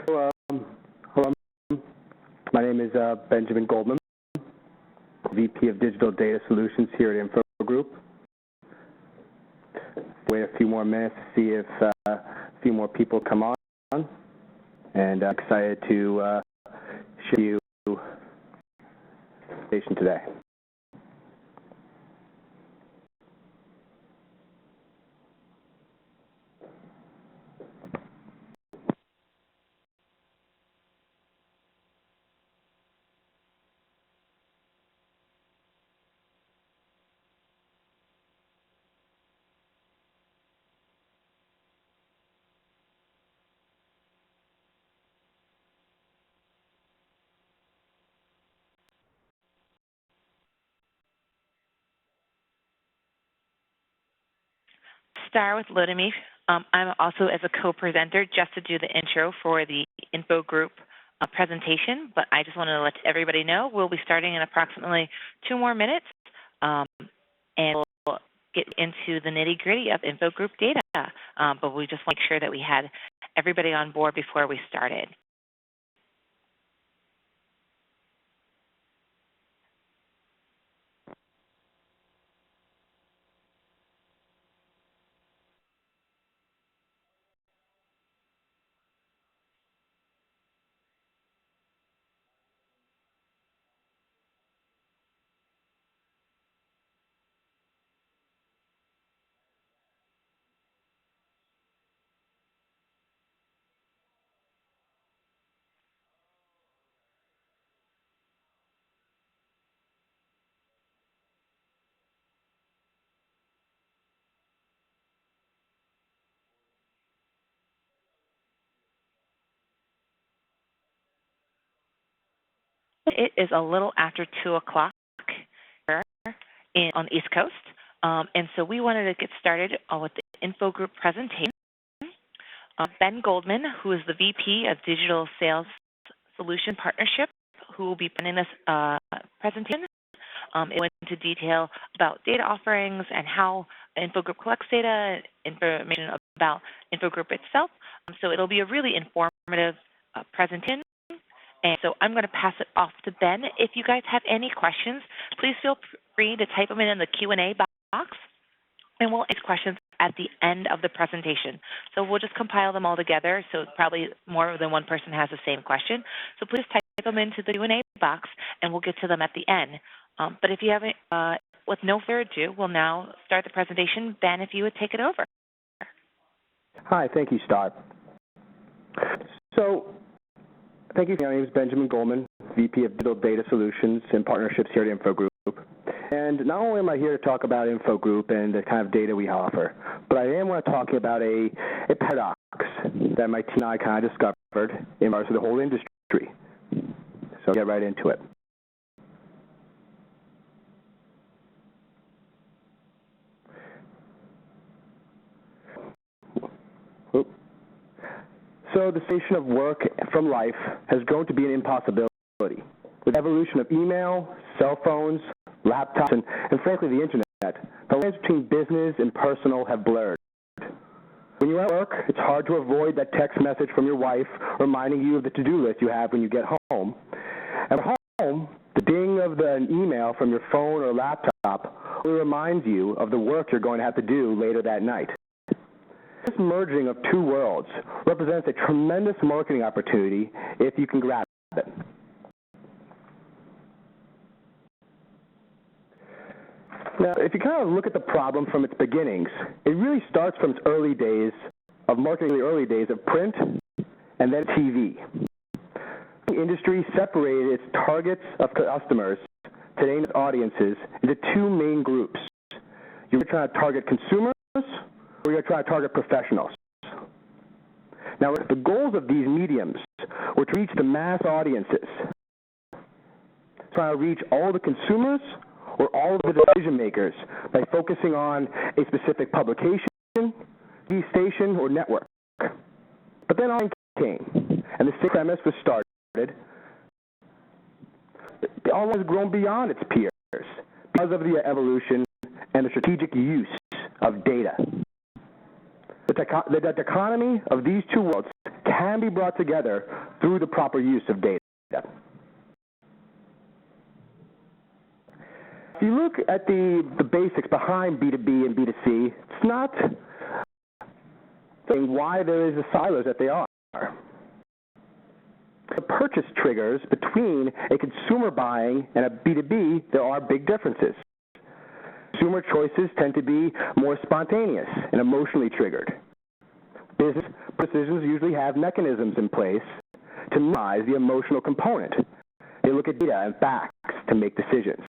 Hello. Hello. My name is Benjamin Goldman, VP of Digital Data Solutions here at Info Group. Wait a few more minutes to see if a few more people come on, and I'm excited to show you the presentation today. Star with Lotami. I'm also as a co-presenter just to do the intro for the Info Group presentation, but I just wanted to let everybody know we'll be starting in approximately 2 more minutes, and we'll get into the nitty-gritty of Info Group data, but we just want to make sure that we had everybody on board before we started. It is a little after 2 o'clock on the East Coast, and so we wanted to get started with the Info Group presentation. Ben Goldman, who is the VP of Digital Sales Solution Partnership, who will be presenting this presentation, it went into detail about data offerings and how Info Group collects data, information about Info Group itself. So it'll be a really informative presentation. And so I'm going to pass it off to Ben. If you guys have any questions, please feel free to type them in the Q&A box, and we'll ask questions at the end of the presentation. So we'll just compile them all together, so probably more than one person has the same question. So please type them into the Q&A box, and we'll get to them at the end. But if you haven't, with no further ado, we'll now start the presentation. Ben, if you would take it over. Hi, thank you, Star. So, thank you. My name is Benjamin Goldman, VP of Digital Data Solutions and Partnerships here at Info Group. And not only am I here to talk about Info Group and the kind of data we offer, but I am want to talk about a paradox that my team and I kind of discovered in regards to the whole industry. So I'll get right into it. So the separation of work from life has grown to be an impossibility. With the evolution of email, cell phones, laptops, and frankly the internet, the lines between business and personal have blurred. When you're at work, it's hard to avoid that text message from your wife reminding you of the to-do list you have when you get home. And at home, the ding of an email from your phone or laptop only reminds you of the work you're going to have to do later that night. This merging of two worlds represents a tremendous marketing opportunity if you can grab it. Now, if you kind of look at the problem from its beginnings, it really starts from its early days of marketing, the early days of print and then TV. The industry separated its targets of customers, today's audiences, into 2 main groups. You're trying to target consumers, or you're trying to target professionals. Now, the goals of these mediums were to reach the mass audiences, trying to reach all the consumers or all of the decision makers by focusing on a specific publication, TV station, or network. But then online came, and the same premise was started. Online has grown beyond its peers because of the evolution and the strategic use of data. The dichotomy of these two worlds can be brought together through the proper use of data. If you look at the basics behind B2B and B2C, it's not saying why there is the silos that they are. The purchase triggers between a consumer buying and a B2B, there are big differences. Consumer choices tend to be more spontaneous and emotionally triggered. Business decisions usually have mechanisms in place to minimize the emotional component. They look at data and facts to make decisions.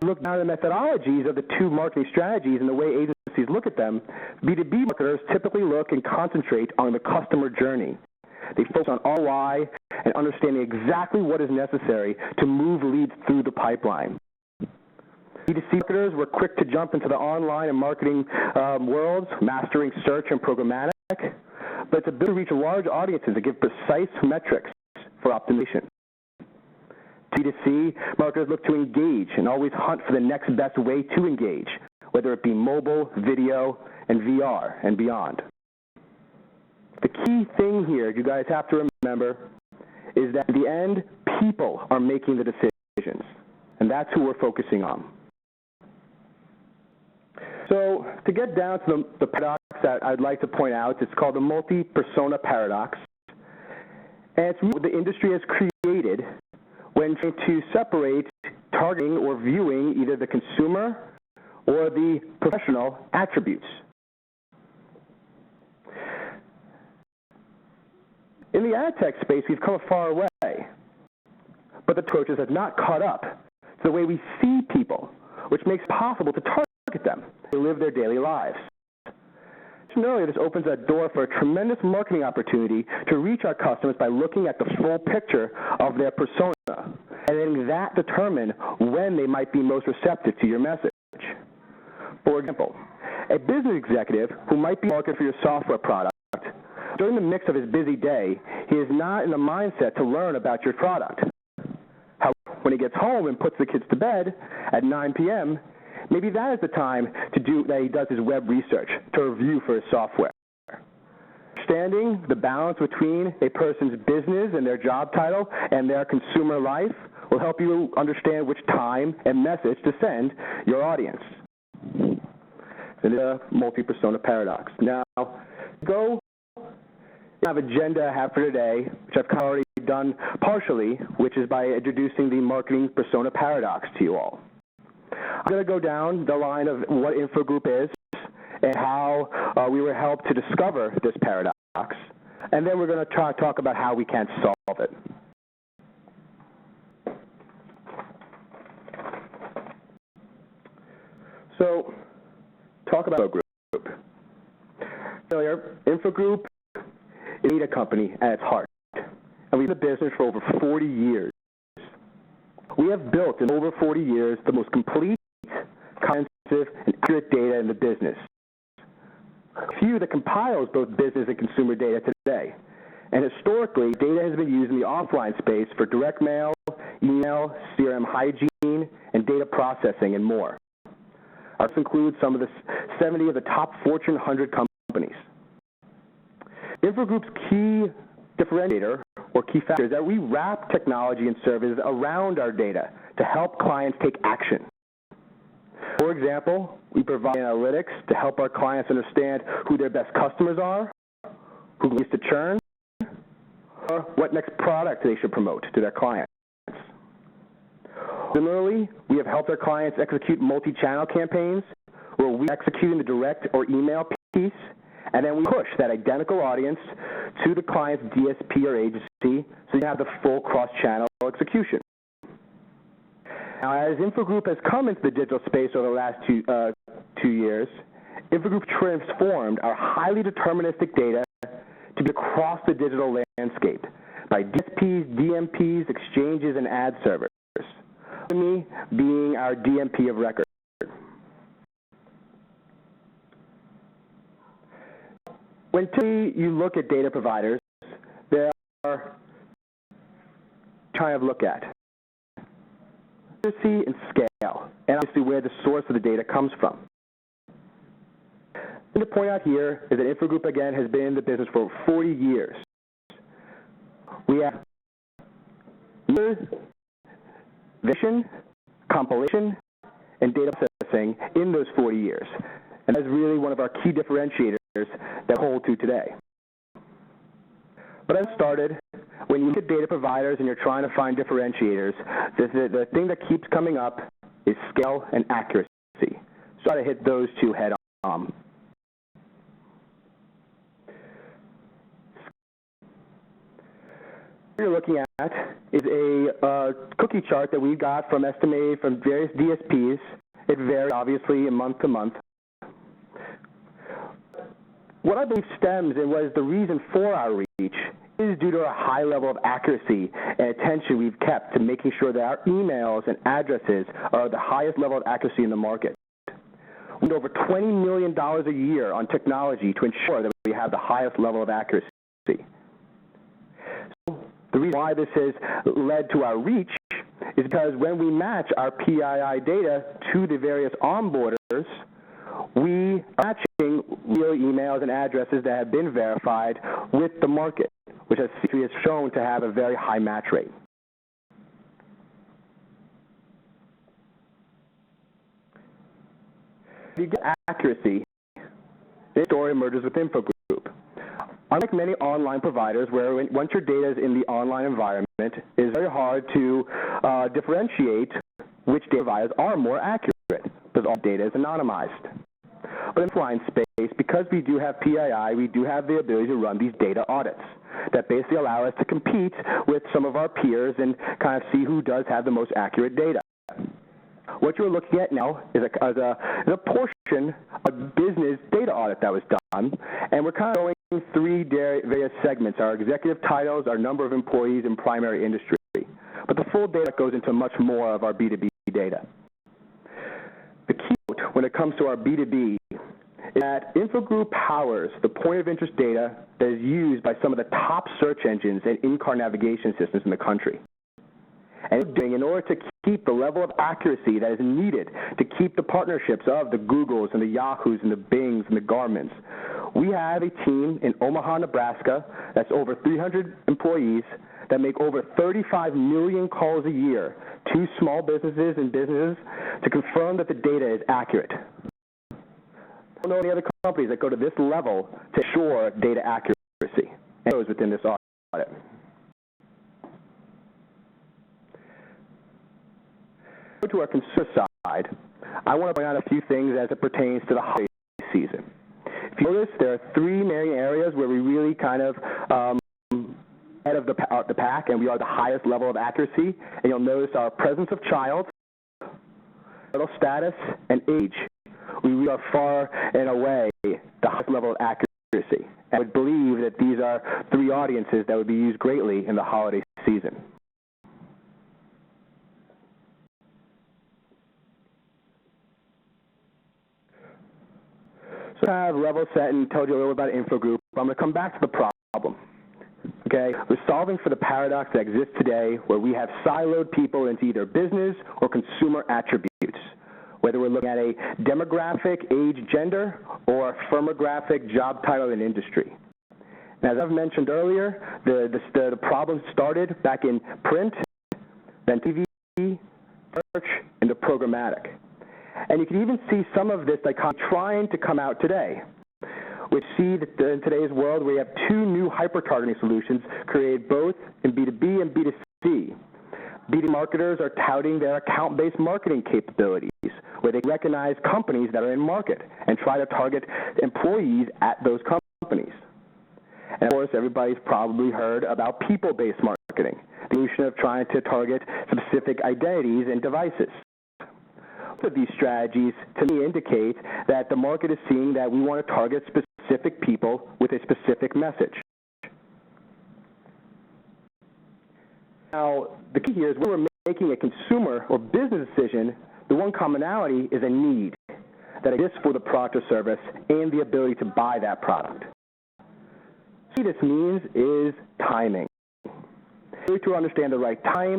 Look down at the methodologies of the two marketing strategies and the way agencies look at them. B2B marketers typically look and concentrate on the customer journey. They focus on ROI and understanding exactly what is necessary to move leads through the pipeline. B2C marketers were quick to jump into the online and marketing worlds, mastering search and programmatic, but it's ability to reach large audiences that give precise metrics for optimization. B2C marketers look to engage and always hunt for the next best way to engage, whether it be mobile, video, and VR, and beyond. The key thing here you guys have to remember is that in the end, people are making the decisions, and that's who we're focusing on. So to get down to the paradox that I'd like to point out, it's called the multi-persona paradox, and it's what the industry has created when trying to separate targeting or viewing either the consumer or the professional attributes. In the ad tech space, we've come a far way, but the approaches have not caught up to the way we see people, which makes it possible to target them. They live their daily lives. Earlier, this opens a door for a tremendous marketing opportunity to reach our customers by looking at the full picture of their persona, and letting that determine when they might be most receptive to your message. For example, a business executive who might be marketing for your software product, during the mix of his busy day, he is not in the mindset to learn about your product. However, when he gets home and puts the kids to bed at 9 p.m., maybe that is the time that he does his web research to review for his software. Understanding the balance between a person's business and their job title and their consumer life will help you understand which time and message to send your audience. The multi-persona paradox. Now, go have agenda I have for today, which I've already done partially, which is by introducing the marketing persona paradox to you all. I'm going to go down the line of what InfoGroup is and how we were helped to discover this paradox, and then we're going to try to talk about how we can solve it. So, talk about InfoGroup. Earlier, InfoGroup is a data company at its heart, and we've been in business for over 40 years. We have built in over 40 years the most complete, comprehensive, and accurate data in the business. A few that compiles both business and consumer data today. And historically, data has been used in the offline space for direct mail, email, CRM hygiene, and data processing, and more. This includes some of the 70 of the top Fortune 100 companies. InfoGroup's key differentiator or key factor is that we wrap technology and services around our data to help clients take action. For example, we provide analytics to help our clients understand who their best customers are, who needs to churn, or what next product they should promote to their clients. Similarly, we have helped our clients execute multi-channel campaigns where we execute the direct or email piece, and then we push that identical audience to the client's DSP or agency so you have the full cross-channel execution. Now, as InfoGroup has come into the digital space over the last two years, InfoGroup transformed our highly deterministic data to be across the digital landscape by DSPs, DMPs, exchanges, and ad servers, me being our DMP of record. When you look at data providers, there are kind of look at accuracy and scale, and obviously where the source of the data comes from. To point out here is that Infogroup, again, has been in the business for 40 years. We have vision, compilation, and data processing in those 40 years. And that's really one of our key differentiators that we hold to today. But as started, when you look at data providers and you're trying to find differentiators, the thing that keeps coming up is scale and accuracy. So try to hit those two head on. What you're looking at is a cookie chart that we got from estimated from various DSPs. It varies, obviously, month to month. What I believe stems and was the reason for our reach is due to a high level of accuracy and attention we've kept to making sure that our emails and addresses are the highest level of accuracy in the market. We spend over $20 million a year on technology to ensure that we have the highest level of accuracy. The reason why this has led to our reach is because when we match our PII data to the various onboarders, we are matching real emails and addresses that have been verified with the market, which has shown to have a very high match rate. If you get accuracy, this story emerges with Infogroup. Unlike many online providers where once your data is in the online environment, it is very hard to differentiate which data providers are more accurate because all data is anonymized. But in the offline space, because we do have PII, we do have the ability to run these data audits that basically allow us to compete with some of our peers and kind of see who does have the most accurate data. What you're looking at now is a portion of business data audit that was done, and we're kind of going three various segments: our executive titles, our number of employees, and primary industry. But the full data goes into much more of our B2B data. The key when it comes to our B2B is that Infogroup powers the point of interest data that is used by some of the top search engines and in-car navigation systems in the country. And in order to keep the level of accuracy that is needed to keep the partnerships of the Googles and the Yahoos and the Bings and the Garmins, we have a team in Omaha, Nebraska that's over 300 employees that make over 35 million calls a year to small businesses and businesses to confirm that the data is accurate. I don't know any other companies that go to this level to ensure data accuracy, and those within this audit. To our consumer side, I want to point out a few things as it pertains to the holiday season. If you notice, there are three main areas where we really kind of head of the pack, and we are the highest level of accuracy. And you'll notice our presence of child, marital status, and age. We are far and away the highest level of accuracy. And I would believe that these are three audiences that would be used greatly in the holiday season. So I have level set and told you a little about Infogroup. I'm going to come back to the problem. Okay, we're solving for the paradox that exists today where we have siloed people into either business or consumer attributes, whether we're looking at a demographic, age, gender, or a firmographic, job title, and industry. And as I've mentioned earlier, the problem started back in print, then TV, search, and the programmatic. And you can even see some of this dichotomy trying to come out today. We see that in today's world we have two new hyper-targeting solutions created both in B2B and B2C. B2B marketers are touting their account-based marketing capabilities, where they recognize companies that are in market and try to target employees at those companies. And of course, everybody's probably heard about people-based marketing, the solution of trying to target specific identities and devices. Both of these strategies, to me, indicate that the market is seeing that we want to target specific people with a specific message. Now, the key here is when we're making a consumer or business decision, the one commonality is a need that exists for the product or service and the ability to buy that product. What this means is timing. To understand the right time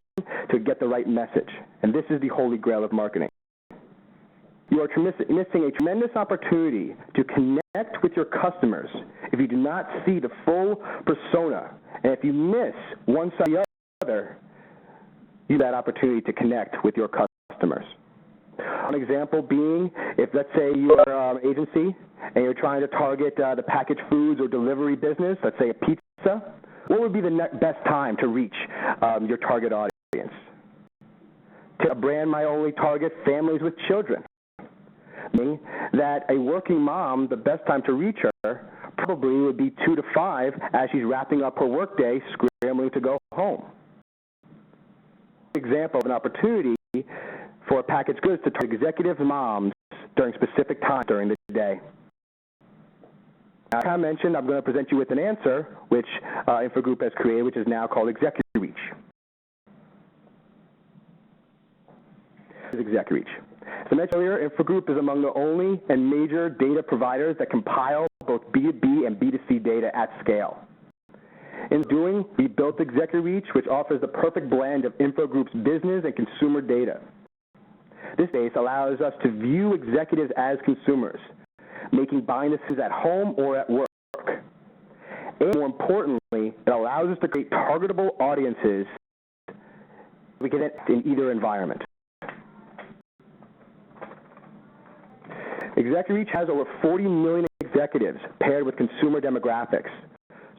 to get the right message, and this is the holy grail of marketing. You are missing a tremendous opportunity to connect with your customers if you do not see the full persona. And if you miss one side or the other, you have that opportunity to connect with your customers. One example being, if let's say you're an agency and you're trying to target the packaged foods or delivery business, let's say a pizza, what would be the best time to reach your target audience? A brand might only target families with children, meaning that a working mom, the best time to reach her probably would be 2 to 5 as she's wrapping up her workday, scrambling to go home. Example of an opportunity for packaged goods to target executive moms during specific times during the day. As I mentioned, I'm going to present you with an answer which InfoGroup has created, which is now called Executive Reach. Executive Reach. As I mentioned earlier, InfoGroup is among the only and major data providers that compile both B2B and B2C data at scale. In doing, we built Executive Reach, which offers the perfect blend of InfoGroup's business and consumer data. This base allows us to view executives as consumers, making buying decisions at home or at work. And more importantly, it allows us to create targetable audiences we can in either environment. Executive Reach has over 40 million executives paired with consumer demographics.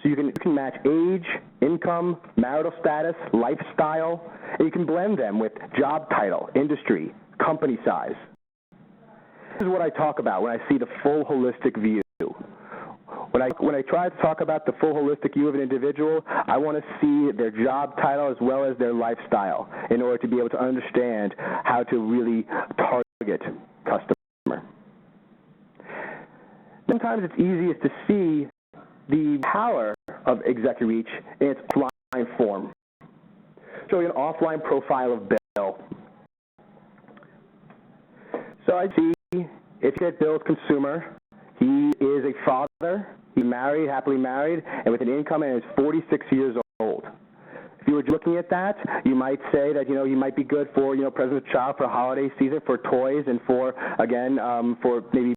So you can match age, income, marital status, lifestyle, and you can blend them with job title, industry, company size. This is what I talk about when I see the full holistic view. When I try to talk about the full holistic view of an individual, I want to see their job title as well as their lifestyle in order to be able to understand how to really target customer. Sometimes it's easiest to see the power of Executive Reach in its offline form. Show you an offline profile of Bill. So I see it's Bill's consumer. He is a father. He's married, happily married, and with an income and is 46 years old. If you were looking at that, you might say that, he might be good for, present a child for holiday season, for toys, and for, again, for maybe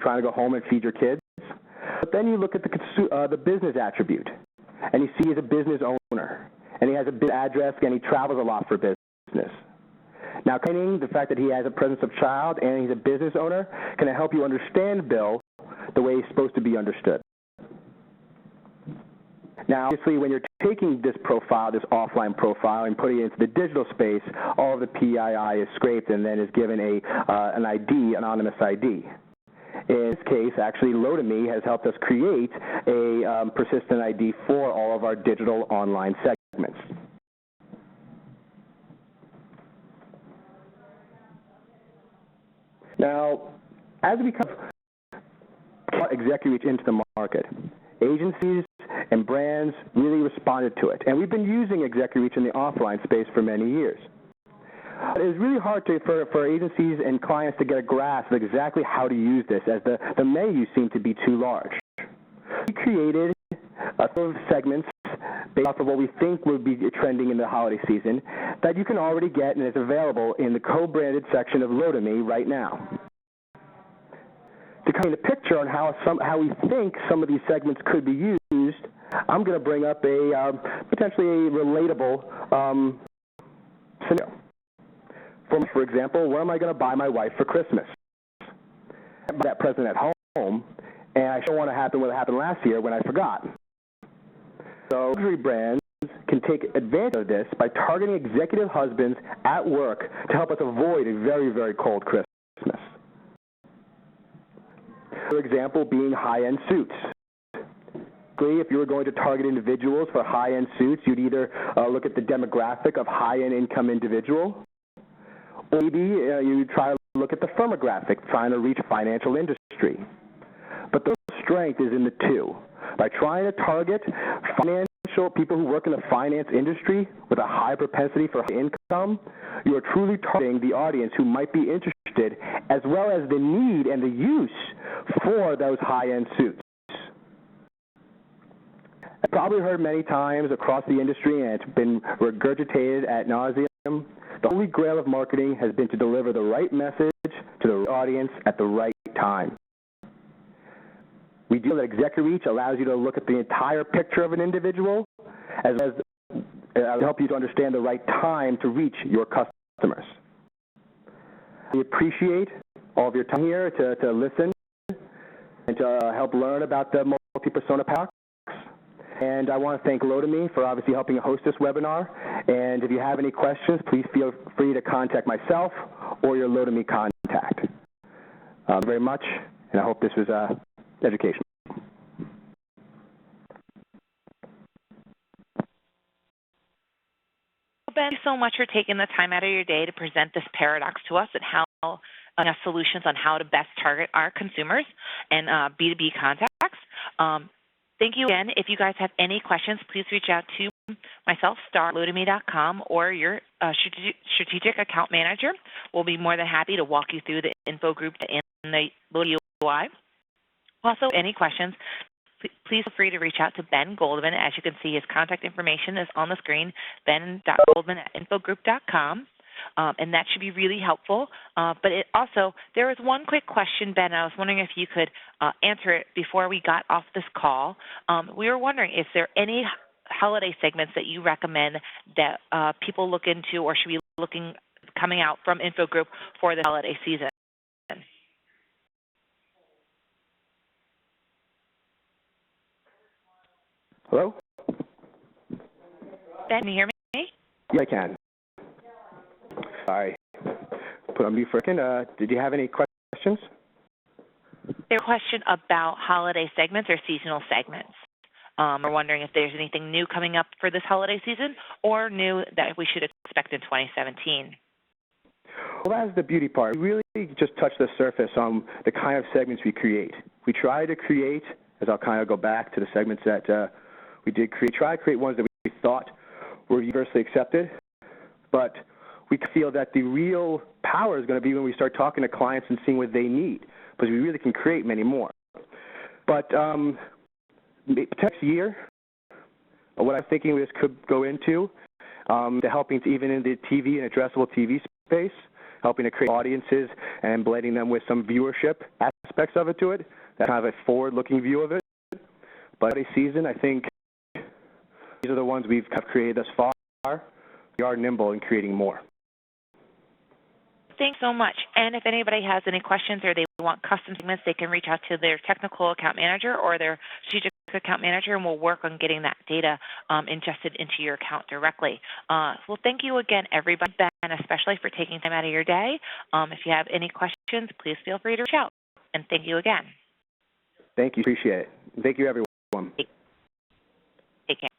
trying to go home and feed your kids. But then you look at the business attribute, and you see he's a business owner, and he has a business address, and he travels a lot for business. Now, the fact that he has a presence of child and he's a business owner can help you understand Bill the way he's supposed to be understood. Now, obviously, when you're taking this profile, this offline profile, and putting it into the digital space, all of the PII is scraped and then is given an ID, anonymous ID. In this case, actually, Lotame has helped us create a persistent ID for all of our digital online segments. Now, as we come Executive Reach into the market, agencies and brands really responded to it. And we've been using Executive Reach in the offline space for many years. It is really hard for agencies and clients to get a grasp of exactly how to use this, as the menu seemed to be too large. We created a set of segments based off of what we think would be trending in the holiday season that you can already get and is available in the co-branded section of Lotame right now. To paint a picture on how we think some of these segments could be used, I'm going to bring up a potentially a relatable scenario. For example, what am I going to buy my wife for Christmas? I buy that present at home, and I don't want to happen what happened last year when I forgot. So luxury brands can take advantage of this by targeting executive husbands at work to help us avoid a very, very cold Christmas. For example, being high-end suits. If you were going to target individuals for high-end suits, you'd either look at the demographic of high-end income individual, or maybe you try to look at the firmographic, trying to reach financial industry. But the strength is in the two. By trying to target people who work in the finance industry with a high propensity for high income, you are truly targeting the audience who might be interested, as well as the need and the use for those high-end suits. I've probably heard many times across the industry, and it's been regurgitated ad nauseum, the holy grail of marketing has been to deliver the right message to the audience at the right time. We do that Executive Reach allows you to look at the entire picture of an individual, as well as help you to understand the right time to reach your customers. We appreciate all of your time here to listen and to help learn about the multi-persona paradox. And I want to thank Lotame for obviously helping host this webinar. And if you have any questions, please feel free to contact myself or your Lotame contact. Very much, and I hope this was educational. Ben, thank you so much for taking the time out of your day to present this paradox to us and how solutions on how to best target our consumers and B2B contacts. Thank you again. If you guys have any questions, please reach out to myself, star@lotame.com, or your strategic account manager. We'll be more than happy to walk you through the info group in the Lotame UI. Also, any questions, please feel free to reach out to Ben Goldman. As you can see, his contact information is on the screen, ben.goldman@infogroup.com. And that should be really helpful. But there was one quick question, Ben. I was wondering if you could answer it before we got off this call. We were wondering, is there any holiday segments that you recommend that people look into or should be coming out from InfoGroup for the holiday season? Hello? Ben, can you hear me? Yeah, I can. Sorry. Put on mute for a second. Did you have any questions? There's a question about holiday segments or seasonal segments. We're wondering if there's anything new coming up for this holiday season or new that we should expect in 2017. Well, that's the beauty part. We really just touch the surface on the kind of segments we create. We try to create, as I'll kind of go back to the segments that we did create, try to create ones that we thought were universally accepted, but we feel that the real power is going to be when we start talking to clients and seeing what they need, because we really can create many more. But next year, what I'm thinking this could go into, to helping even in the TV and addressable TV space, helping to create audiences and blending them with some viewership aspects of it to it. That's kind of a forward-looking view of it. But this season, I think these are the ones we've created thus far. We are nimble in creating more. Thanks so much. And if anybody has any questions or they want custom segments, they can reach out to their technical account manager or their strategic account manager, and we'll work on getting that data ingested into your account directly. Well, thank you again, everybody, Ben, especially for taking time out of your day. If you have any questions, please feel free to reach out. And thank you again. Thank you. Appreciate it. Thank you, everyone. Take care.